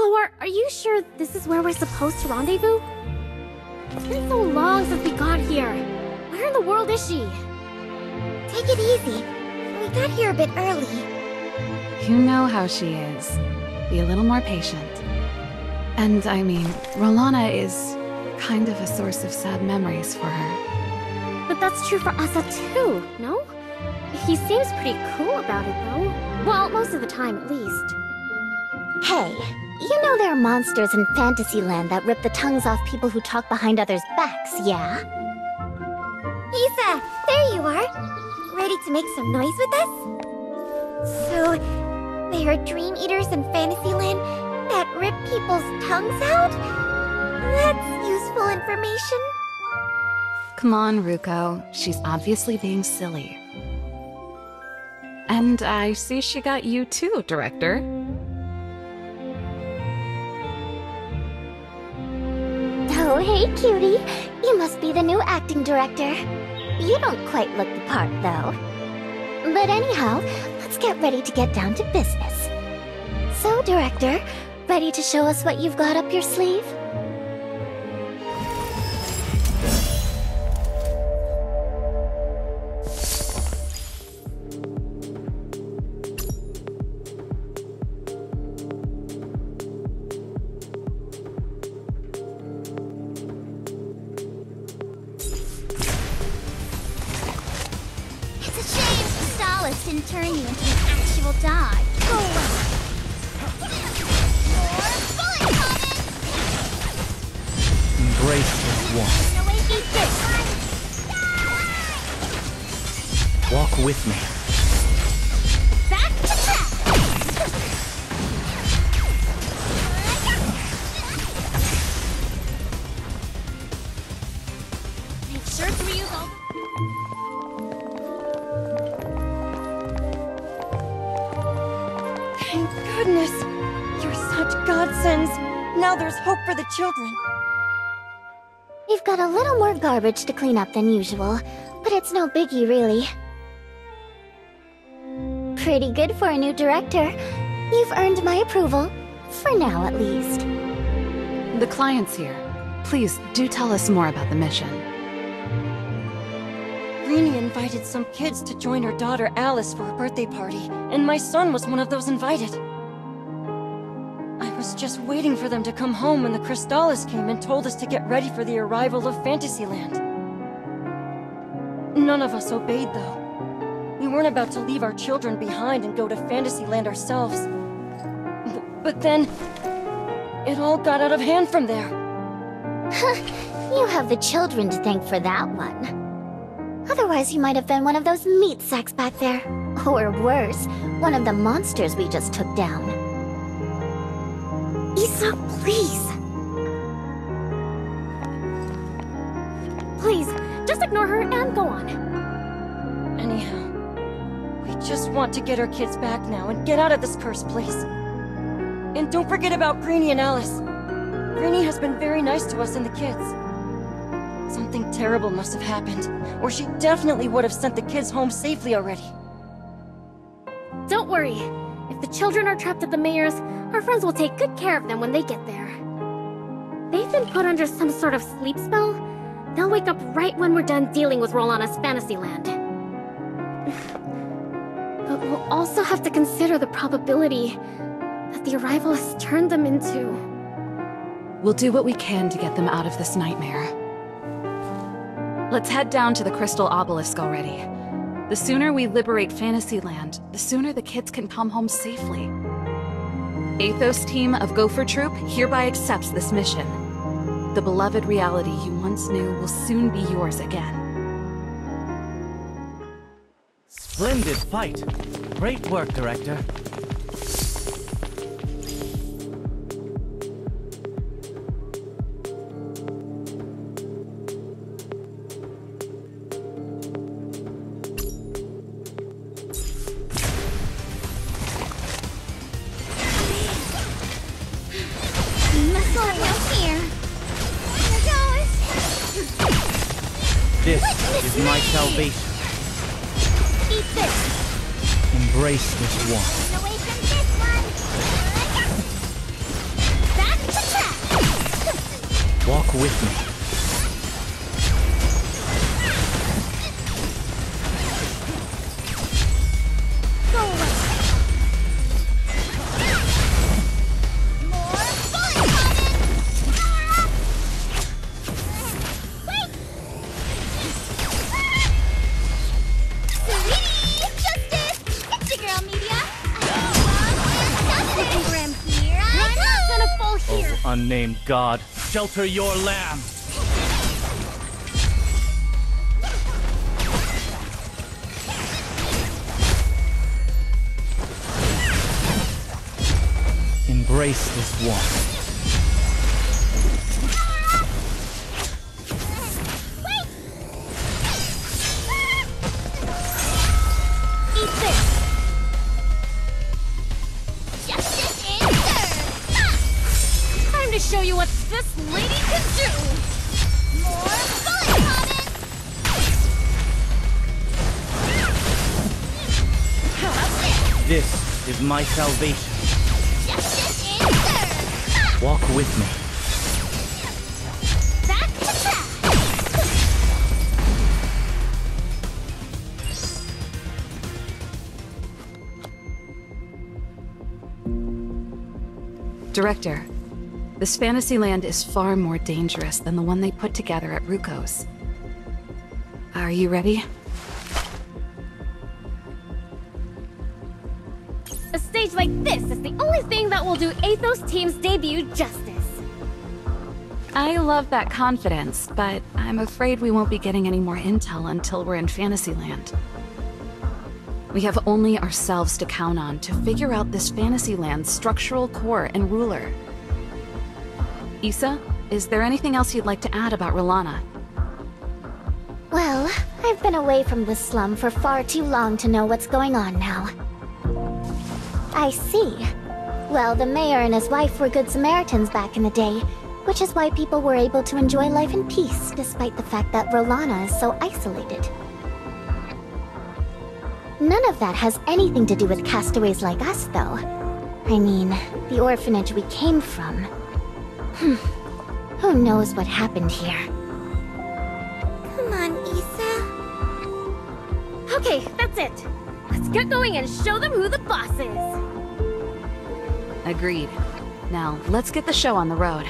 Chloe, are you sure this is where we're supposed to rendezvous? It's been so long since we got here. Where in the world is she? Take it easy. We got here a bit early. You know how she is. Be a little more patient. And I mean, Rolana is kind of a source of sad memories for her. But that's true for Asa too, no? He seems pretty cool about it though. Well, most of the time at least. Hey, you know there are monsters in Fantasyland that rip the tongues off people who talk behind others' backs, yeah? Isa, there you are. Ready to make some noise with us? So, there are dream eaters in Fantasyland that rip people's tongues out? That's useful information. Come on, Ruko. She's obviously being silly. And I see she got you too, Director. Oh, hey, cutie. You must be the new acting director. You don't quite look the part, though. But anyhow, let's get ready to get down to business. So, Director, ready to show us what you've got up your sleeve? Didn't turn you into an actual dog. Go away. More bullet coming! Embrace this one. No way, eat this! Walk with me. Back to track! Make sure to reuse all. Thank goodness! You're such godsends! Now there's hope for the children! We've got a little more garbage to clean up than usual, but it's no biggie, really. Pretty good for a new director. You've earned my approval. For now, at least. The client's here. Please, do tell us more about the mission. Greenie invited some kids to join her daughter Alice for a birthday party, and my son was one of those invited. I was just waiting for them to come home when the Crystallis came and told us to get ready for the arrival of Fantasyland. None of us obeyed, though. We weren't about to leave our children behind and go to Fantasyland ourselves. But then, it all got out of hand from there. You have the children to thank for that one. Otherwise, you might have been one of those meat sacks back there. Or worse, one of the monsters we just took down. Isa, please! Please, just ignore her and go on. Anyhow, we just want to get our kids back now and get out of this cursed place. And don't forget about Greenie and Alice. Greenie has been very nice to us and the kids. Something terrible must have happened, or she definitely would have sent the kids home safely already. Don't worry. If the children are trapped at the mayor's, our friends will take good care of them when they get there. They've been put under some sort of sleep spell. They'll wake up right when we're done dealing with Rolana's Fantasyland. But we'll also have to consider the probability that the arrival has turned them into... We'll do what we can to get them out of this nightmare. Let's head down to the Crystal Obelisk already. The sooner we liberate Fantasyland, the sooner the kids can come home safely. Athos team of Gopher Troop hereby accepts this mission. The beloved reality you once knew will soon be yours again. Splendid fight. Great work, Director. This is my salvation. Eat this! Embrace this one. Away from this one! Walk with me. Go away. More bullet coming! Wait! Sweetie! Justice! It's your girl, Media! Justice! Grim here! I'm not gonna fall here. Oh, unnamed god, shelter your lamb! Embrace this one. Eat this. Justice is served! Time to show you what this lady can do. More bullet coming! This is my salvation. Justice is served! Walk with me. Back to track! Director, this fantasy land is far more dangerous than the one they put together at Ruko's. Are you ready? A stage like this is the only thing that will do Athos team's debut justice. I love that confidence, but I'm afraid we won't be getting any more intel until we're in Fantasyland. We have only ourselves to count on to figure out this Fantasyland's structural core and ruler. Issa, is there anything else you'd like to add about Rolana? Well, I've been away from this slum for far too long to know what's going on now. I see. Well, the mayor and his wife were good Samaritans back in the day, which is why people were able to enjoy life in peace, despite the fact that Rolana is so isolated. None of that has anything to do with castaways like us, though. I mean, the orphanage we came from. Who knows what happened here? Come on, Issa. Okay, that's it. Let's get going and show them who the boss is. Agreed. Now, let's get the show on the road.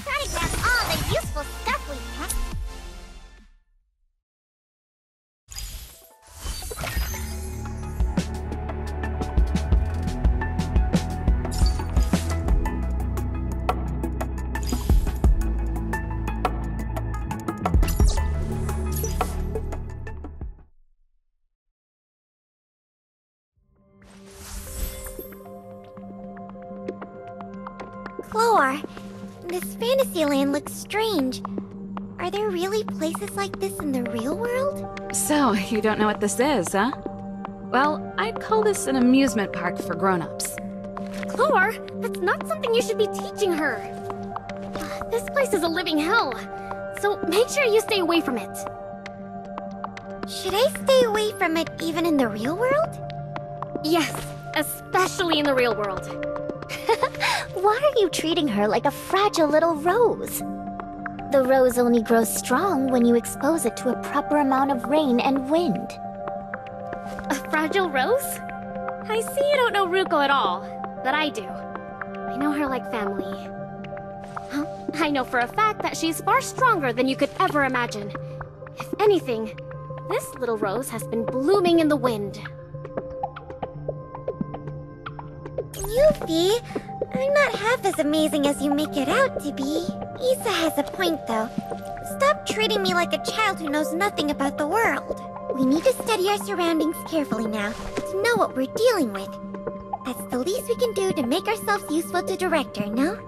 Gotta grab all the useful stuff we have. Cloar, this Fantasyland looks strange. Are there really places like this in the real world? So, you don't know what this is, huh? Well, I'd call this an amusement park for grown-ups. Cloar, that's not something you should be teaching her. This place is a living hell, so make sure you stay away from it. Should I stay away from it even in the real world? Yes, especially in the real world. Why are you treating her like a fragile little rose? The rose only grows strong when you expose it to a proper amount of rain and wind. A fragile rose? I see you don't know Ruko at all, but I do. I know her like family. Huh? I know for a fact that she's far stronger than you could ever imagine. If anything, this little rose has been blooming in the wind. Yuffie, I'm not half as amazing as you make it out to be. Issa has a point, though. Stop treating me like a child who knows nothing about the world. We need to study our surroundings carefully now, to know what we're dealing with. That's the least we can do to make ourselves useful to Director, no?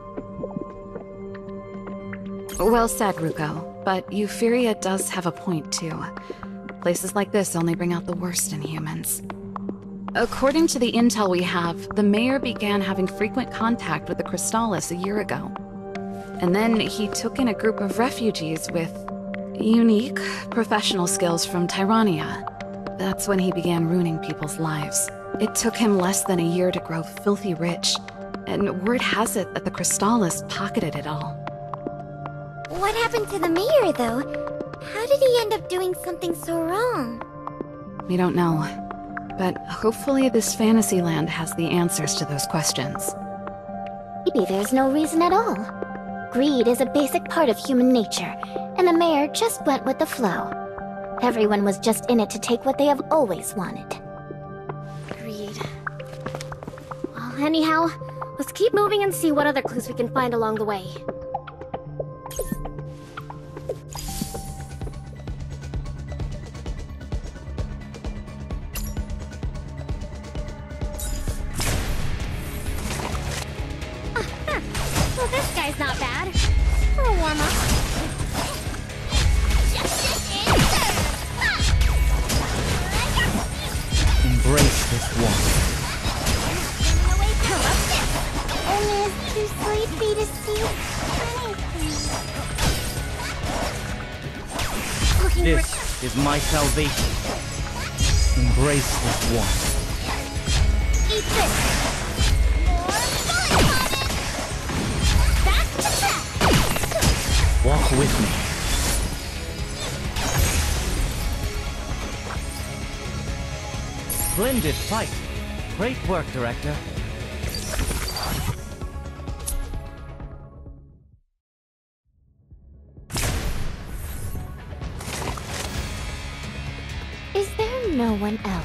Well said, Ruko. But Euphoria does have a point, too. Places like this only bring out the worst in humans. According to the intel we have, the mayor began having frequent contact with the Crystallis a year ago. And then he took in a group of refugees with unique professional skills from Tyrania. That's when he began ruining people's lives. It took him less than a year to grow filthy rich, and word has it that the Crystallis pocketed it all. What happened to the mayor, though? How did he end up doing something so wrong? We don't know, but hopefully this fantasy land has the answers to those questions. Maybe there's no reason at all. Greed is a basic part of human nature, and the mayor just went with the flow. Everyone was just in it to take what they have always wanted. Agreed. Well, anyhow, let's keep moving and see what other clues we can find along the way. Well, this guy's not bad. For a warm-up. Embrace this one. Only it's too sleepy to see anything. Looking This is my salvation. Embrace this one. Eat this. Back to track. Walk with me. Splendid fight. Great work, Director. Is there no one else?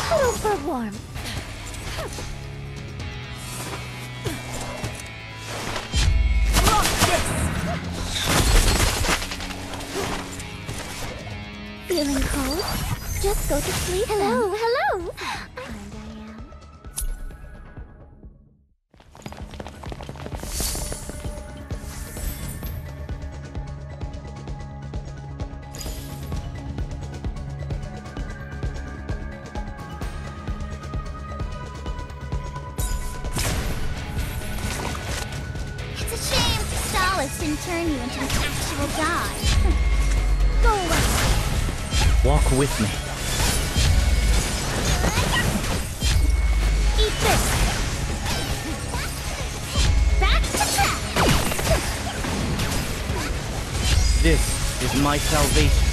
Huddle for warmth. Feeling cold? Just go to sleep. Hello, hello. It's a shame Crystallis didn't turn you into an actual god. Go away. Walk with me. Eat this. Back to track. This is my salvation.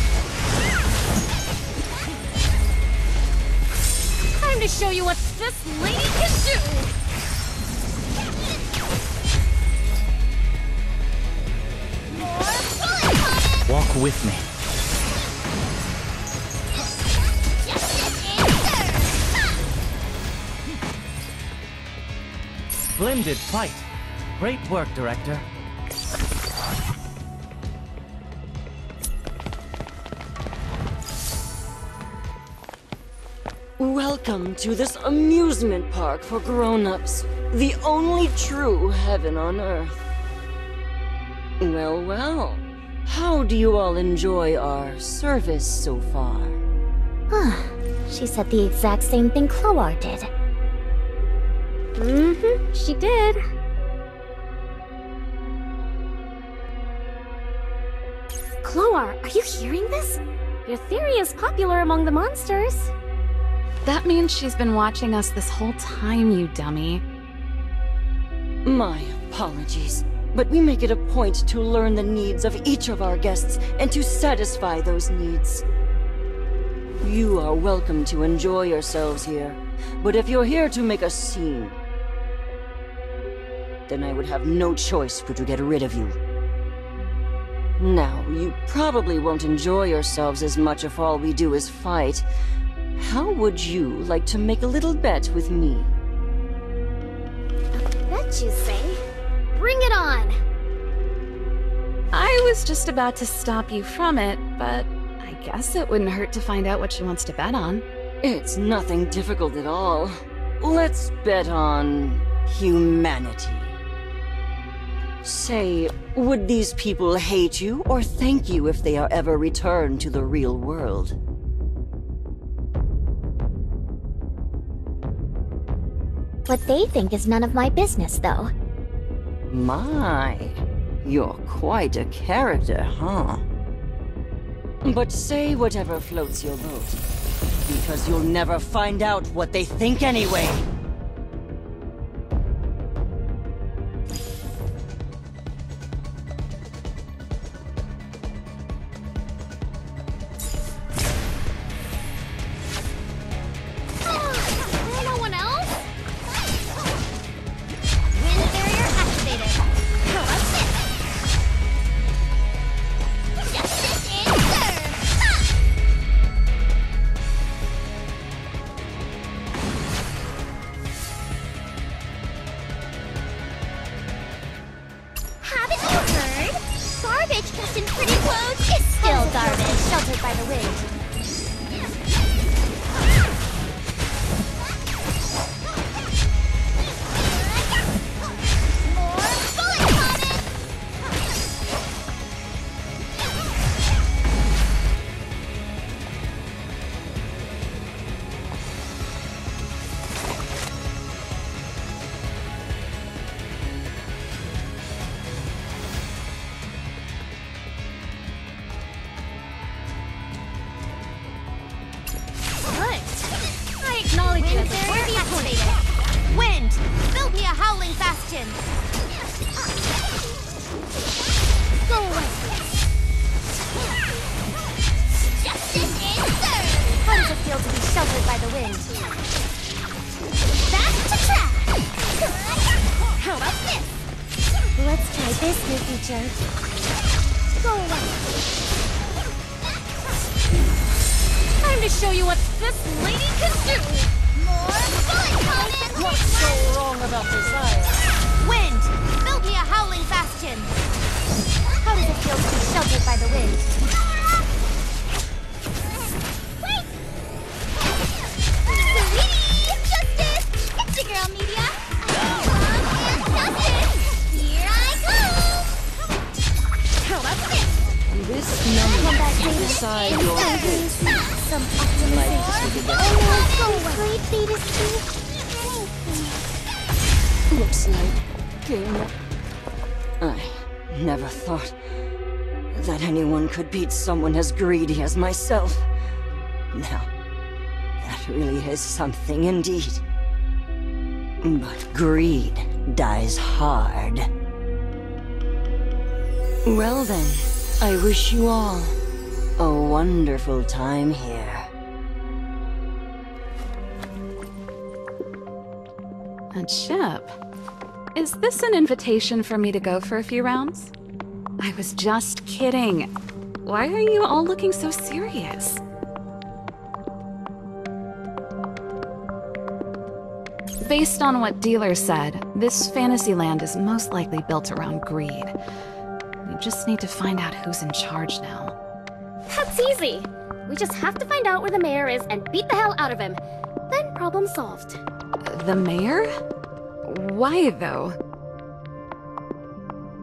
time to show you what this lady can do! Walk with me. Splendid fight. Great work, Director. Welcome to this amusement park for grown-ups. The only true heaven on earth. Well, well. How do you all enjoy our service so far? She said the exact same thing Cloar did. Mm-hmm, she did. Cloar, are you hearing this? Your theory is popular among the monsters. That means she's been watching us this whole time, you dummy. My apologies, but we make it a point to learn the needs of each of our guests and to satisfy those needs. You are welcome to enjoy yourselves here, but if you're here to make a scene, then I would have no choice but to get rid of you. Now, you probably won't enjoy yourselves as much if all we do is fight. How would you like to make a little bet with me? Bet you say. Bring it on! I was just about to stop you from it, but I guess it wouldn't hurt to find out what she wants to bet on. It's nothing difficult at all. Let's bet on humanity. Say, would these people hate you or thank you if they are ever returned to the real world? What they think is none of my business, though. My, you're quite a character, huh? But say whatever floats your boat, because you'll never find out what they think anyway. No one else? Wind barrier activated. How about this? Justice is served. Haven't you heard? Garbage kept in pretty clothes is still garbage, sheltered by the wind. More bullet coming! Good. I acknowledge you as a worthy opponent. Wind, build me a howling bastion. Go away. Justice is served. How does it feel to be sheltered by the wind? Back to track. How about this? Let's try this new feature. Go away. Time to show you what this lady can do. More bullet coming. What's so wrong about desire? Wind, build me a howling bastion. How does it feel to be sheltered by the wind? Wait! Sweetie! Justice! It's your girl, Media. Justice! Here I come! How about this? This Come number back can later. decide your fate. Some optimization. Oh, great data speed. Looks like game. I never thought that anyone could beat someone as greedy as myself. Now, that really is something indeed. But greed dies hard. Well then, I wish you all a wonderful time here. A chip? Is this an invitation for me to go for a few rounds? I was just kidding. Why are you all looking so serious? Based on what Dealer said, this fantasy land is most likely built around greed. We just need to find out who's in charge now. That's easy. We just have to find out where the mayor is and beat the hell out of him. Then problem solved. The mayor? Why, though?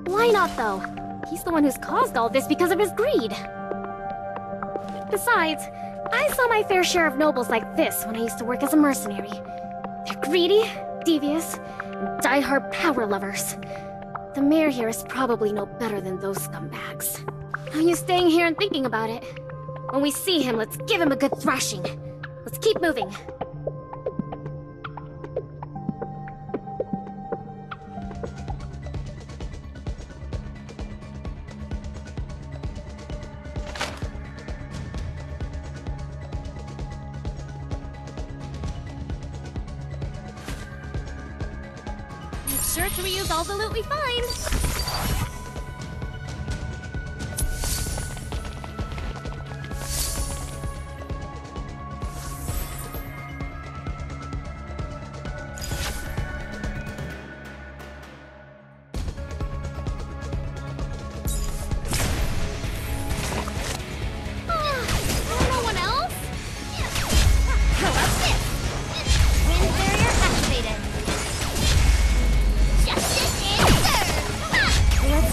Why not, though? He's the one who's caused all this because of his greed. Besides, I saw my fair share of nobles like this when I used to work as a mercenary. They're greedy, devious, and die-hard power lovers. The mayor here is probably no better than those scumbags. Are you staying here and thinking about it? When we see him, let's give him a good thrashing. Let's keep moving. Make sure to reuse all the loot we find. No one else? How about this? Wind barrier activated. Justice is served. Let's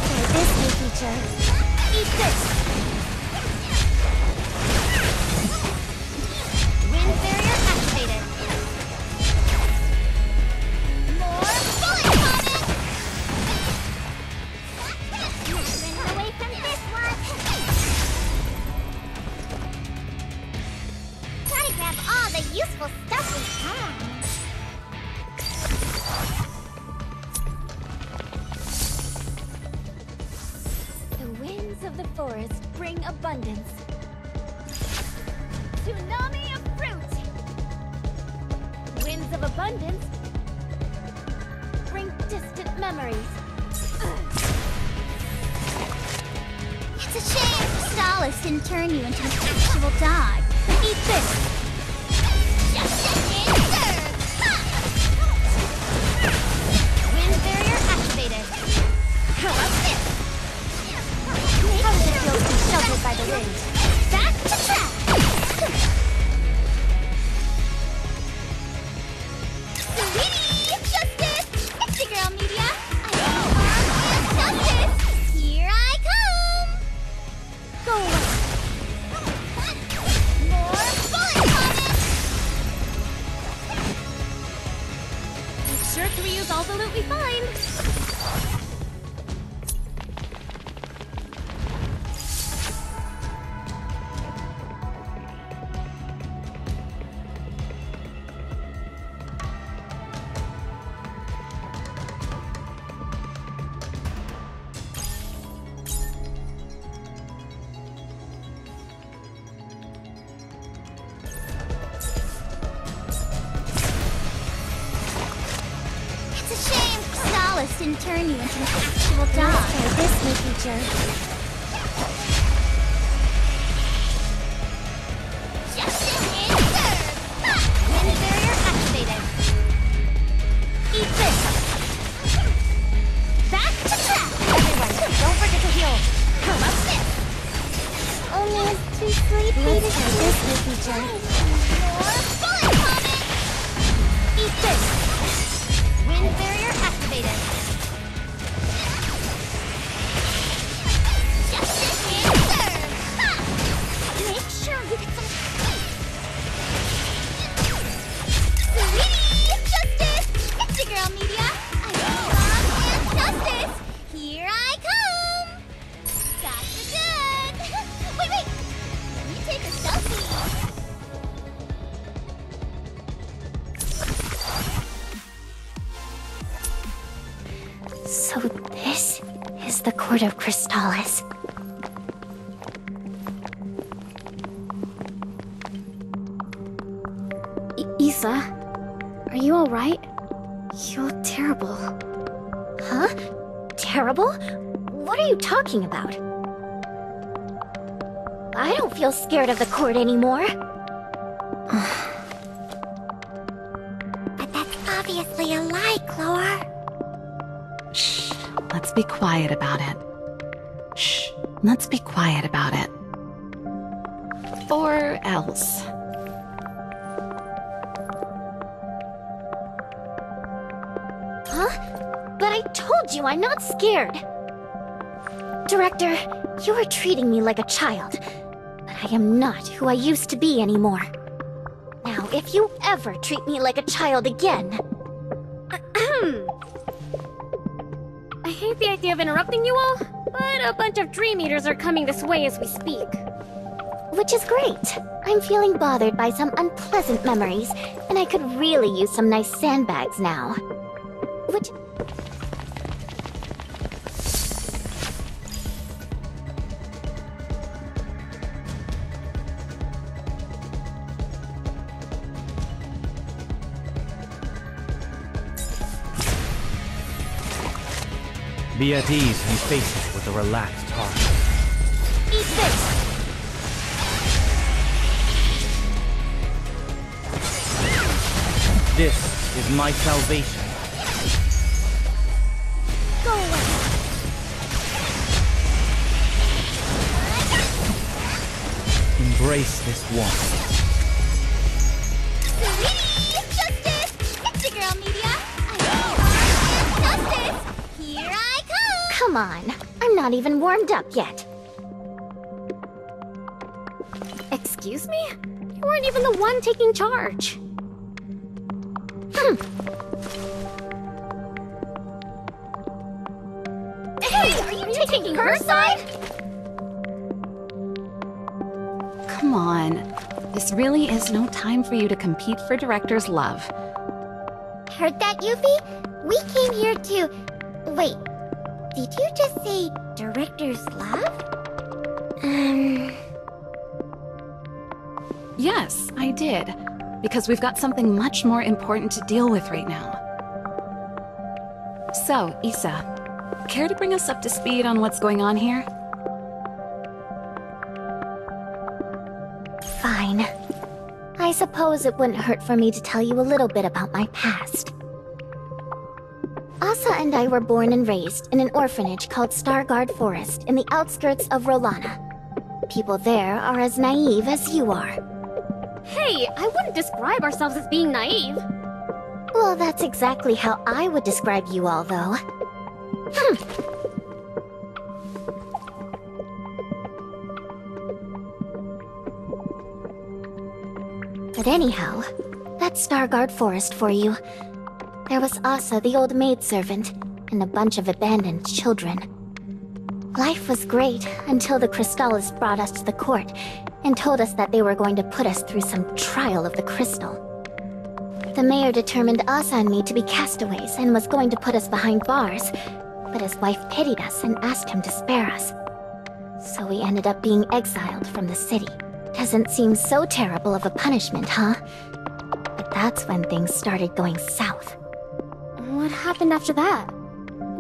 showers bring abundance. Tsunami of fruit! Winds of abundance bring distant memories. It's a shame Solace didn't turn you into an actual dog. Eat this! Justice is served! Ha! Wind barrier activated. How about this? How does it feel to be sheltered by the wind? Back to track! Sweetie! Justice! It's your girl, Media! I'm Justice! Here I come! Go away! More bullet coming! Make sure to reuse all the loot we find. It's a shame Solace didn't turn you into an actual dog. Let's try this, new feature. Justice is served! Ha! Wind barrier activated. Eat this! Back to track! Everyone, don't forget to heal. How about this? Only is too sleepy to try this, new feature. More bullet coming! Eat this! Wind barrier activated. Justice is served! Ha! Make sure you get some sleep. Sweetie! Justice! It's your girl, Media! I'm and Justice! Here I come! Got the goods! Wait! Let me take a selfie! So this is the Court of Crystallis. Isa, are you alright? You look terrible. Huh? Terrible? What are you talking about? I don't feel scared of the court anymore. But that's obviously a lie, Cloar. Shh. Let's be quiet about it. Shh. Let's be quiet about it. Or else. Huh? But I told you I'm not scared. Director, you are treating me like a child. But I am not who I used to be anymore. Now, if you ever treat me like a child again... I hate the idea of interrupting you all, but a bunch of Dream Eaters are coming this way as we speak. Which is great. I'm feeling bothered by some unpleasant memories, and I could really use some nice sandbags now. Which... Be at ease and face it with a relaxed heart. Eat this! This is my salvation. Go away! Embrace this warmth. Sweetie! Justice! It's your girl, Media! I'm Justice! Here I come! Come on, I'm not even warmed up yet. Excuse me? You weren't even the one taking charge. Hey, are you taking her side? Come on. This really is no time for you to compete for Director's love. Heard that, Yuffie? We came here to... Wait, did you just say Director's love? Yes, I did. Because we've got something much more important to deal with right now. So, Isa, care to bring us up to speed on what's going on here? Fine. I suppose it wouldn't hurt for me to tell you a little bit about my past. Asa and I were born and raised in an orphanage called Starguard Forest in the outskirts of Rolana. People there are as naive as you are. Hey, I wouldn't describe ourselves as being naive. Well, that's exactly how I would describe you all, though. But anyhow, that's Starguard Forest for you. There was Asa, the old maidservant, and a bunch of abandoned children. Life was great until the Crystallis brought us to the court and told us that they were going to put us through some trial of the crystal. The mayor determined Asa and me to be castaways and was going to put us behind bars, but his wife pitied us and asked him to spare us. So we ended up being exiled from the city. Doesn't seem so terrible of a punishment, huh? But that's when things started going south. What happened after that?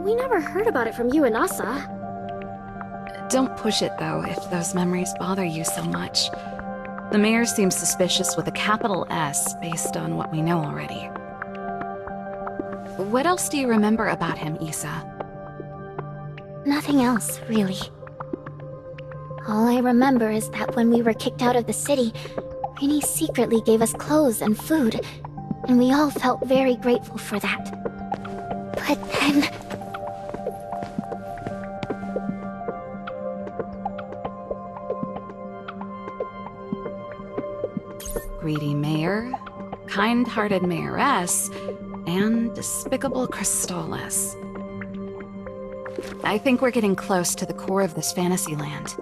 We never heard about it from you and Asa. Don't push it, though, if those memories bother you so much. The mayor seems suspicious with a capital S based on what we know already. What else do you remember about him, Isa? Nothing else, really. All I remember is that when we were kicked out of the city, Rini secretly gave us clothes and food, and we all felt very grateful for that. But then... Greedy mayor, kind-hearted mayoress, and despicable Crystallis. I think we're getting close to the core of this fantasy land.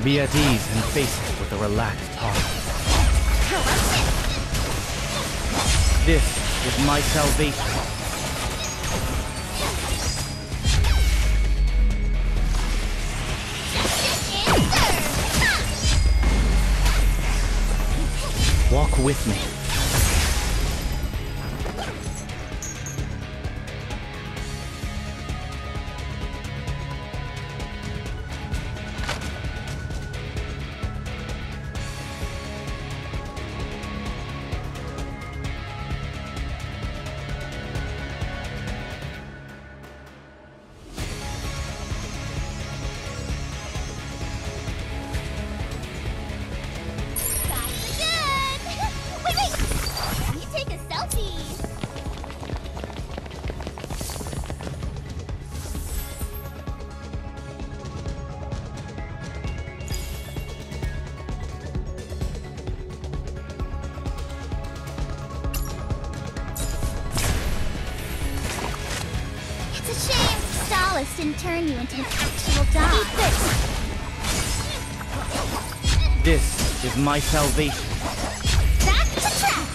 Be at ease and face it with a relaxed heart. This is my salvation. Walk with me. Didn't turn you into an actual dog. This is my salvation. Back to track!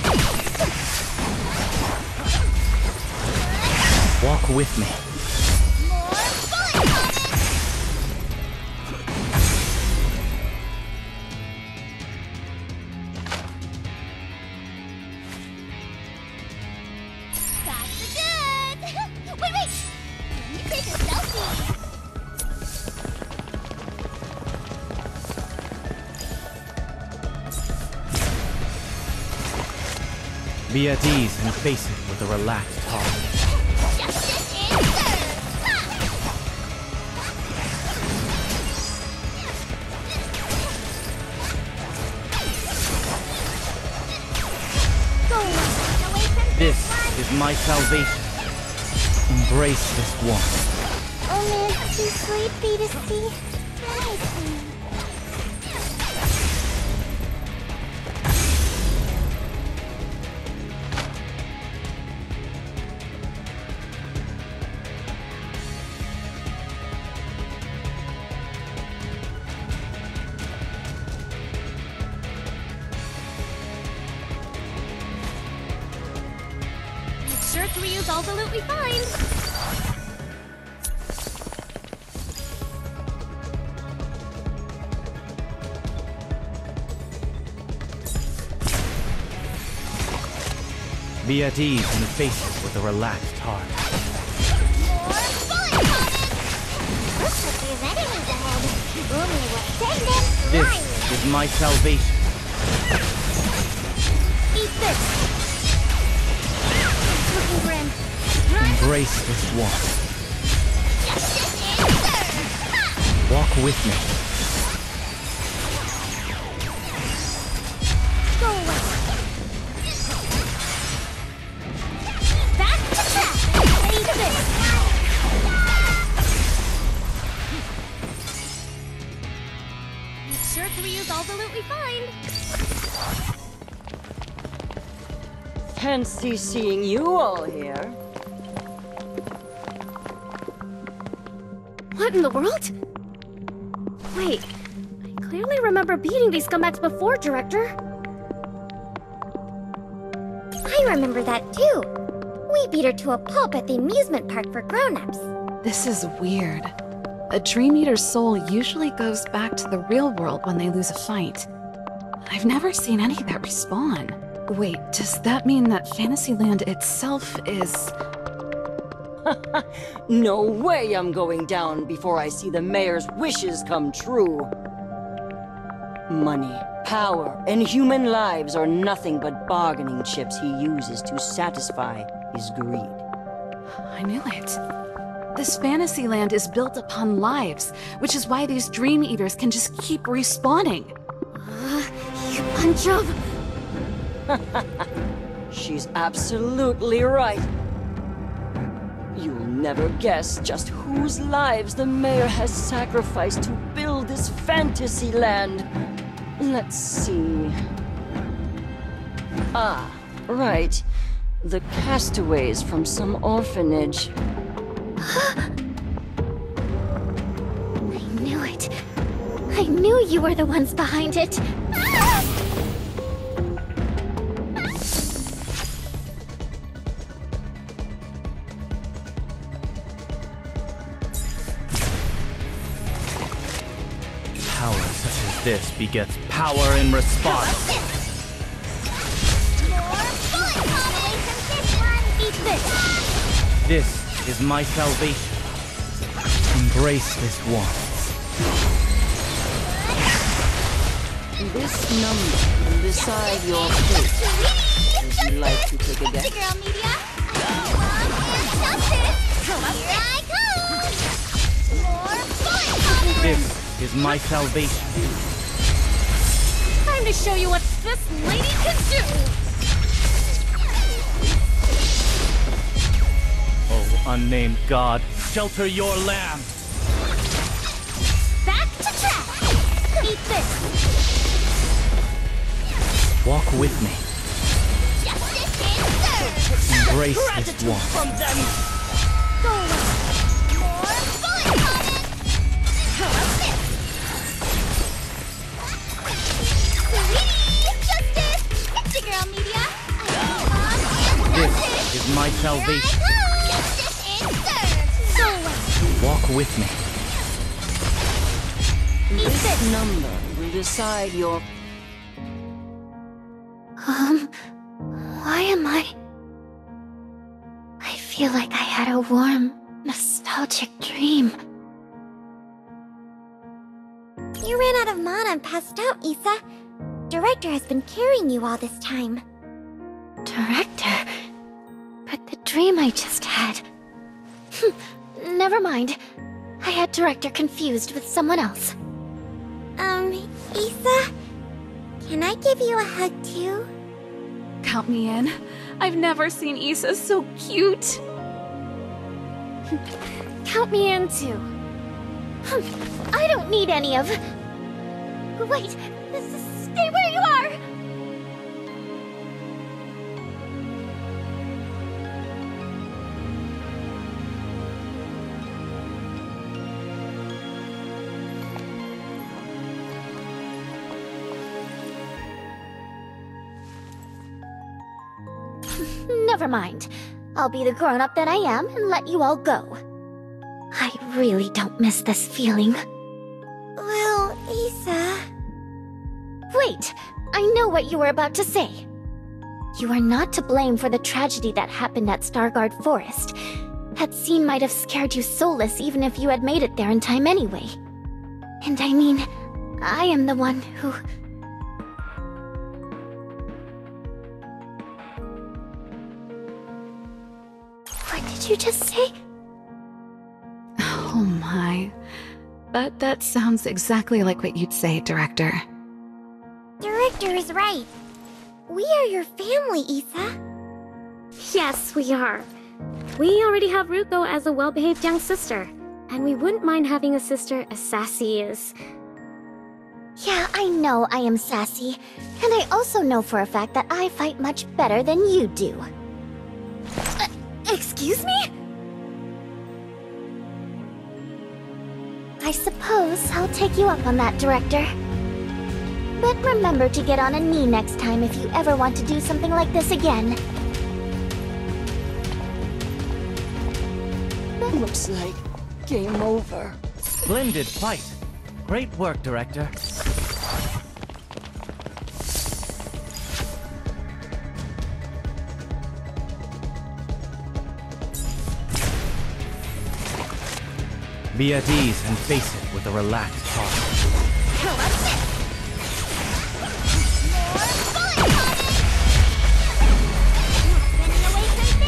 Walk with me. More bullet coming! That's good! Wait! Let me take a selfie! Be at ease and face it with a relaxed heart. Just This is my salvation. Embrace this one. Only it's too sleepy to see anything. Sure to reuse all the loot we find. Be at ease and face it with a relaxed heart. Looks like there's enemies ahead. Only what send them This is my salvation. Eat this. Looking grim. Embrace this one. Walk with me. Go away. Back to track. Eat this. Make sure to reuse all the loot we find. Fancy seeing you all here. What in the world? Wait, I clearly remember beating these scumbags before, Director. I remember that too. We beat her to a pulp at the amusement park for grown-ups. This is weird. A Dream Eater's soul usually goes back to the real world when they lose a fight. I've never seen any that respawn. Wait, does that mean that Fantasyland itself is... No way I'm going down before I see the mayor's wishes come true. Money, power, and human lives are nothing but bargaining chips he uses to satisfy his greed. I knew it. This Fantasyland is built upon lives, which is why these Dream Eaters can just keep respawning. You bunch of... She's absolutely right. You'll never guess just whose lives the mayor has sacrificed to build this fantasy land. Let's see. Ah, right. The castaways from some orphanage. I knew it. I knew you were the ones behind it. Power such as this begets power in response. Eat this. This is my salvation. Embrace this one. This number will decide your fate. Would you like to take a guess? Girl media. Here I come. More fun. This is my salvation. Time to show you what this lady can do. Oh, unnamed god, shelter your lamb. Back to track. Eat this. Walk with me. Embrace this one. From them. Go away. More fun coming. Sweetie, justice. It's the girl media. This is my salvation. Justice is served. Go away. Walk with me. This number will decide your... Why am I feel like I had a warm, nostalgic dream. You ran out of mana and passed out, Issa. Director has been carrying you all this time. Director? But the dream I just had... Never mind. I had Director confused with someone else. Issa? Can I give you a hug too? Count me in. I've never seen Issa so cute. Count me in too. I don't need any of... Wait, stay where you are! Never mind. I'll be the grown-up that I am and let you all go. I really don't miss this feeling. Well, Issa... Wait! I know what you were about to say. You are not to blame for the tragedy that happened at Starguard Forest. That scene might have scared you soulless even if you had made it there in time anyway. And I mean, I am the one who... What did you just say? Oh my. That sounds exactly like what you'd say, Director. Director is right. We are your family, Issa. Yes, we are. We already have Ruko as a well-behaved young sister, and we wouldn't mind having a sister as sassy as... Yeah, I know I am sassy. And I also know for a fact that I fight much better than you do. Excuse me? I suppose I'll take you up on that, Director. But remember to get on a knee next time if you ever want to do something like this again. Looks like game over. Splendid fight. Great work, Director. Be at ease and face it with a relaxed heart.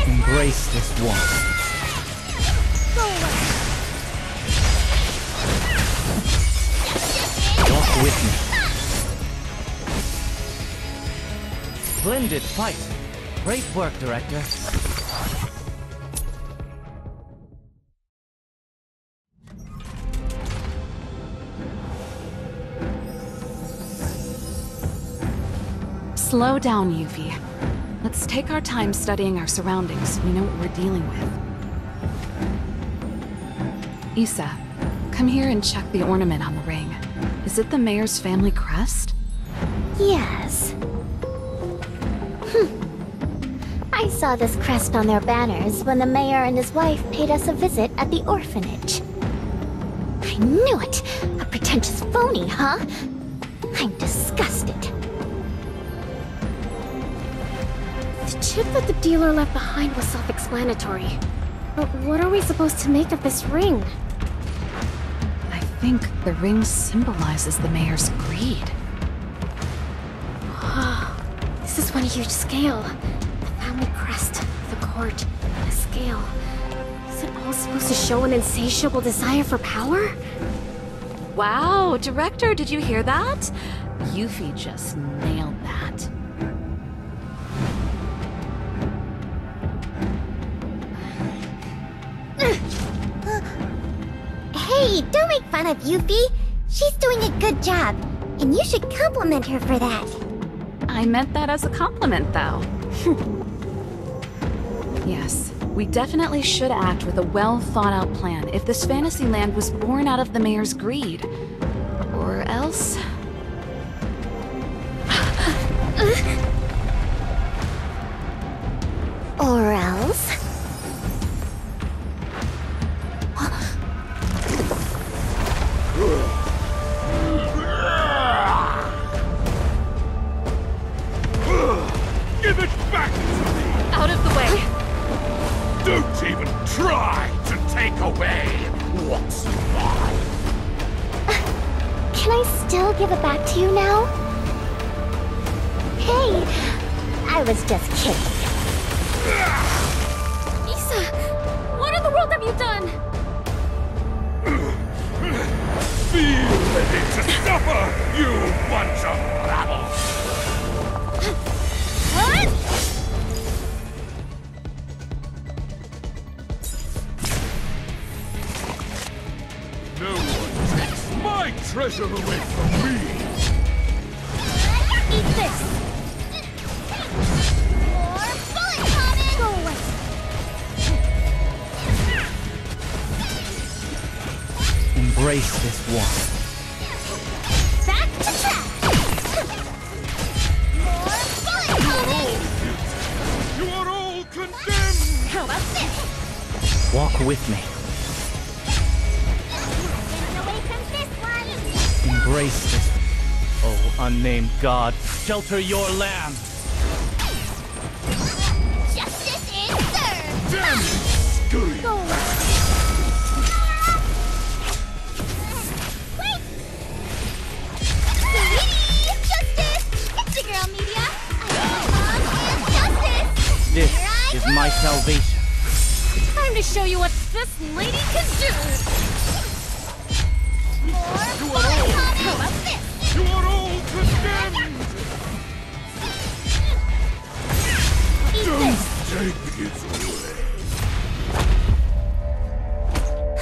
Embrace this one. Walk with me. Splendid fight. Great work, Director. Slow down, Yuffie. Let's take our time studying our surroundings so we know what we're dealing with. Issa, come here and check the ornament on the ring. Is it the mayor's family crest? Yes. I saw this crest on their banners when the mayor and his wife paid us a visit at the orphanage. I knew it! A pretentious phony, huh? I'm disgusted. The chip that the dealer left behind was self-explanatory. But what are we supposed to make of this ring? I think the ring symbolizes the mayor's greed. This is on a huge scale. The family crest, the court, the scale. Is it all supposed to show an insatiable desire for power? Wow, Director, did you hear that? Yuffie just nailed that. Hey, don't make fun of Yuffie. She's doing a good job, and you should compliment her for that. I meant that as a compliment, though. Yes, we definitely should act with a well-thought-out plan if this fantasy land was born out of the mayor's greed. Or else... Or else? Give it back to me! Out of the way! Don't even try to take away what's mine! Can I still give it back to you now? Hey, I was just kidding. Issa! What in the world have you done? Feel ready to suffer, you bunch of rabble! What? treasure away from me! Eat this! More bullet coming! Go away! Embrace this one. Back to track! More bullet coming! You are all condemned! How about this? Walk with me. Getting away from this one! Embrace this. Oh, unnamed god, shelter your lamb. Justice is served! Damn you, scurry! Go away! Wait! Sweetie! Justice! It's your girl, Media! I want mom and justice! This Here I is go. my salvation. Time to show you what this lady can do! More bullet coming! How about this? You are all condemned! Eat Don't this! take it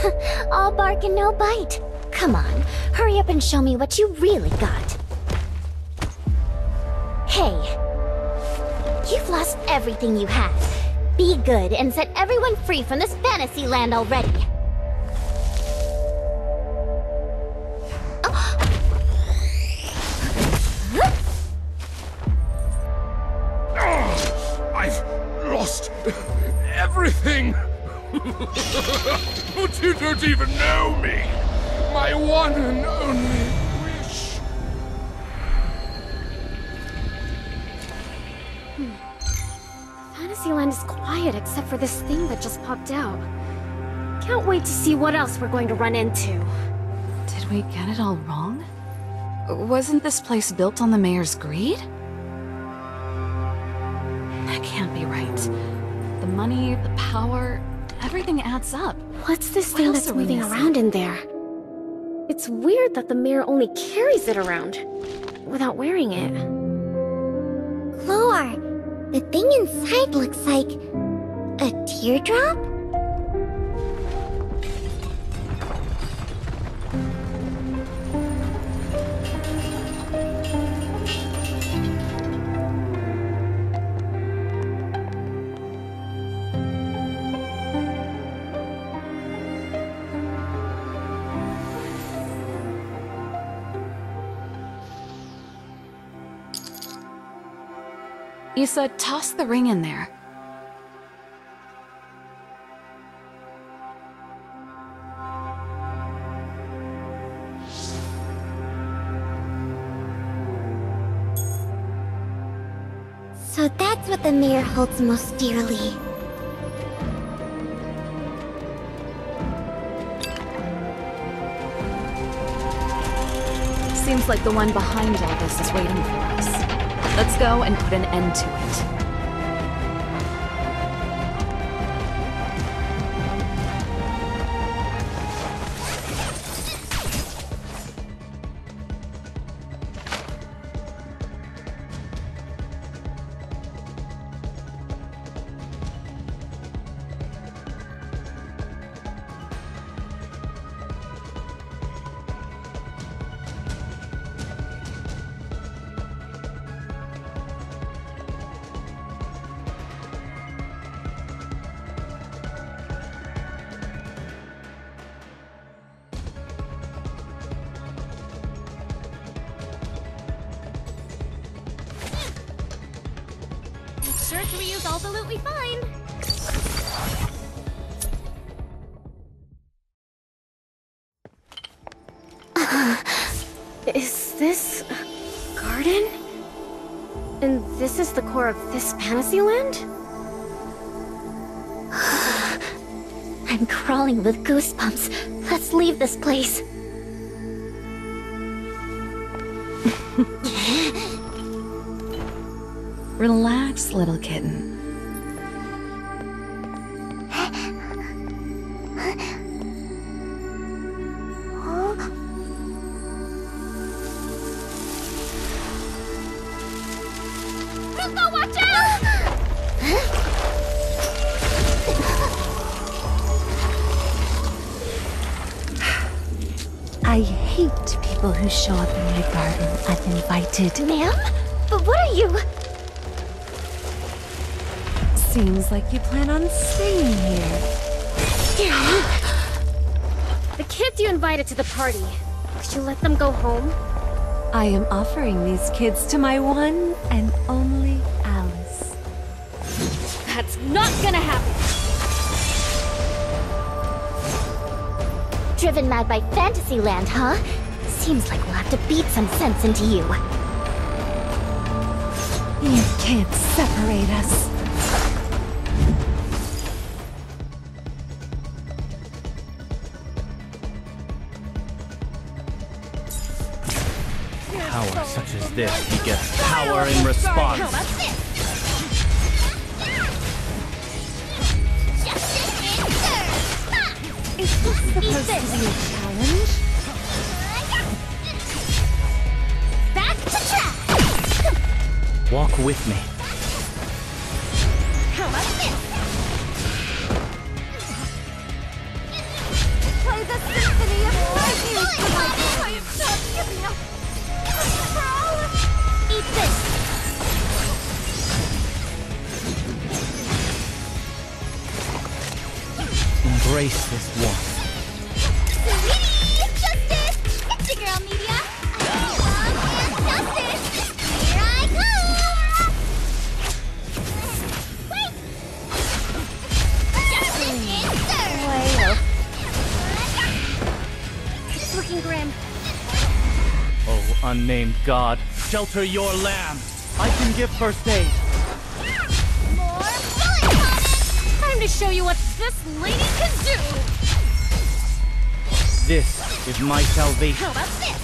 away! All bark and no bite. Come on, hurry up and show me what you really got. Hey, you've lost everything you had. Be good and set everyone free from this fantasy land already. I've lost everything! But you don't even know me! My one and only wish! Fantasyland is quiet except for this thing that just popped out. Can't wait to see what else we're going to run into. Did we get it all wrong? Wasn't this place built on the mayor's greed? That can't be right. The money, the power, everything adds up. What's this What thing else that's are we moving missing? around in there? It's weird that the mayor only carries it around without wearing it. Cloar, the thing inside looks like a teardrop? Issa, toss the ring in there. So that's what the mayor holds most dearly. Seems like the one behind all this is waiting for us. Let's go and put an end to it. Sure to reuse all the loot we find. Is this a garden? And this is the core of this Fantasyland? I'm crawling with goosebumps. Let's leave this place. Relax, little kitten. Ruko, watch out! I hate to be people who show up in my garden, I've invited. Ma'am? But what are you? Seems like you plan on staying here. The kids you invited to the party, could you let them go home? I am offering these kids to my one and only Alice. That's not gonna happen! Driven mad by Fantasyland, huh? Seems like we'll have to beat some sense into you. You can't separate us. Power such as this begets power in response. Is this supposed to be a challenge? Back to track! Walk with me. How about this? Play the symphony of my music! I am not giving up! Eat this! Embrace this one. Sweetie! Justice! It's your girl, Media! I love and justice! Here I come! Wait! Justice is served! It's looking grim. Oh, unnamed god, shelter your lamb. I can give first aid. More bullet comments! Time to show you what this lady can do! This is my salvation. How about this?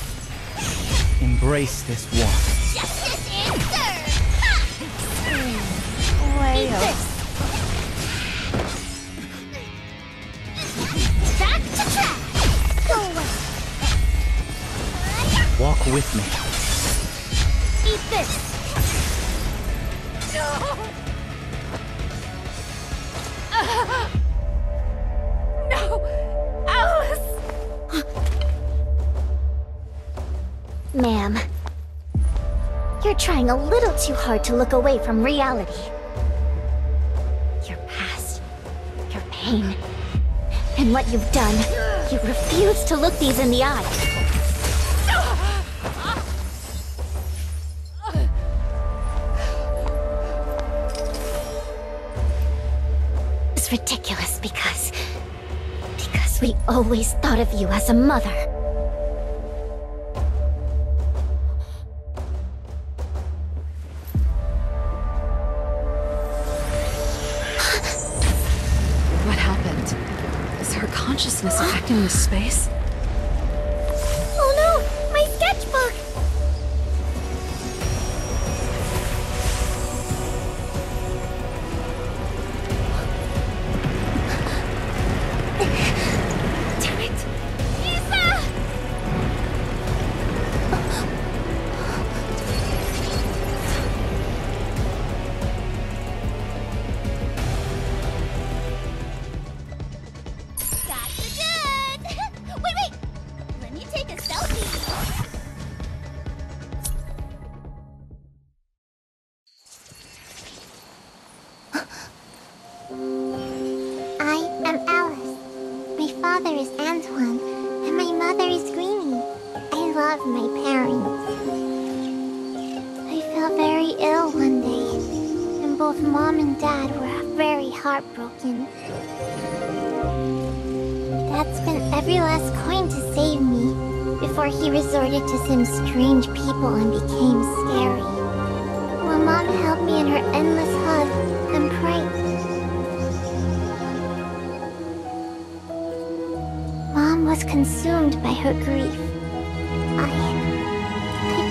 Embrace this one. Justice is served! Way Eat off. this! Back to track! Go away! Walk with me. Eat this! No! Alice! Ma'am, you're trying a little too hard to look away from reality. Your past, your pain, and what you've done, you refuse to look these in the eye. It's ridiculous because we always thought of you as a mother. What happened? Is her consciousness affecting this space? Oh no! My sketchbook! Damn it! Isa! That's good! Wait! Let me take a selfie! I am Alice. My father is Antoine, and my mother is Greenie. I love my parents. I fell very ill one day, and both Mom and Dad were very heartbroken. Dad spent every last coin to save me, before he resorted to some strange people and became scary. While Mom held me in her endless hug and prayed. Mom was consumed by her grief. I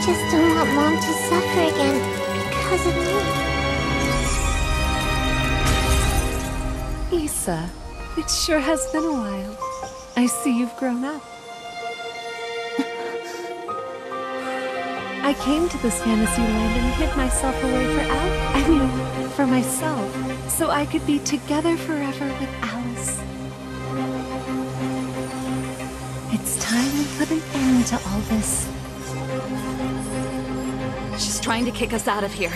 just don't want Mom to suffer again because of me. Isa, it sure has been a while. I see you've grown up. I came to this fantasy land and hid myself away for myself, so I could be together forever with Alice. It's time we put an end to all this. She's trying to kick us out of here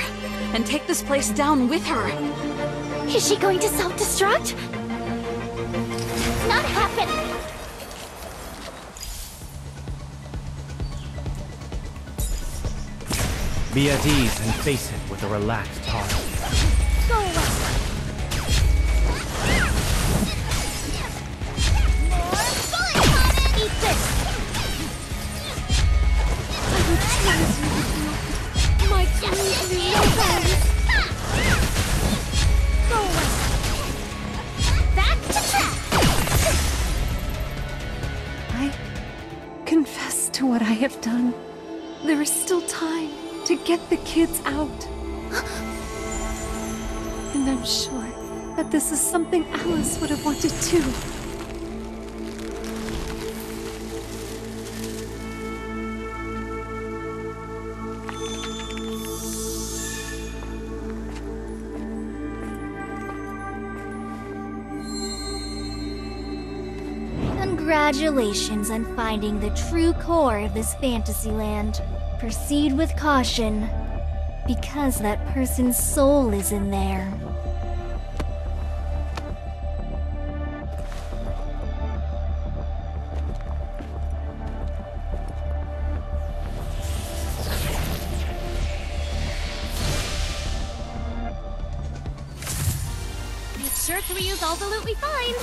and take this place down with her. Is she going to self-destruct? Not happening! Be at ease and face it with a relaxed heart. Go away! More bullet coming! Eat this! I will cherish you with you. My crazy friends. Go away! Back to track! I confess to what I have done. There is still time to get the kids out. And I'm sure that this is something Alice would have wanted too. Congratulations on finding the true core of this fantasy land. Proceed with caution, because that person's soul is in there. Make sure to reuse all the loot we find.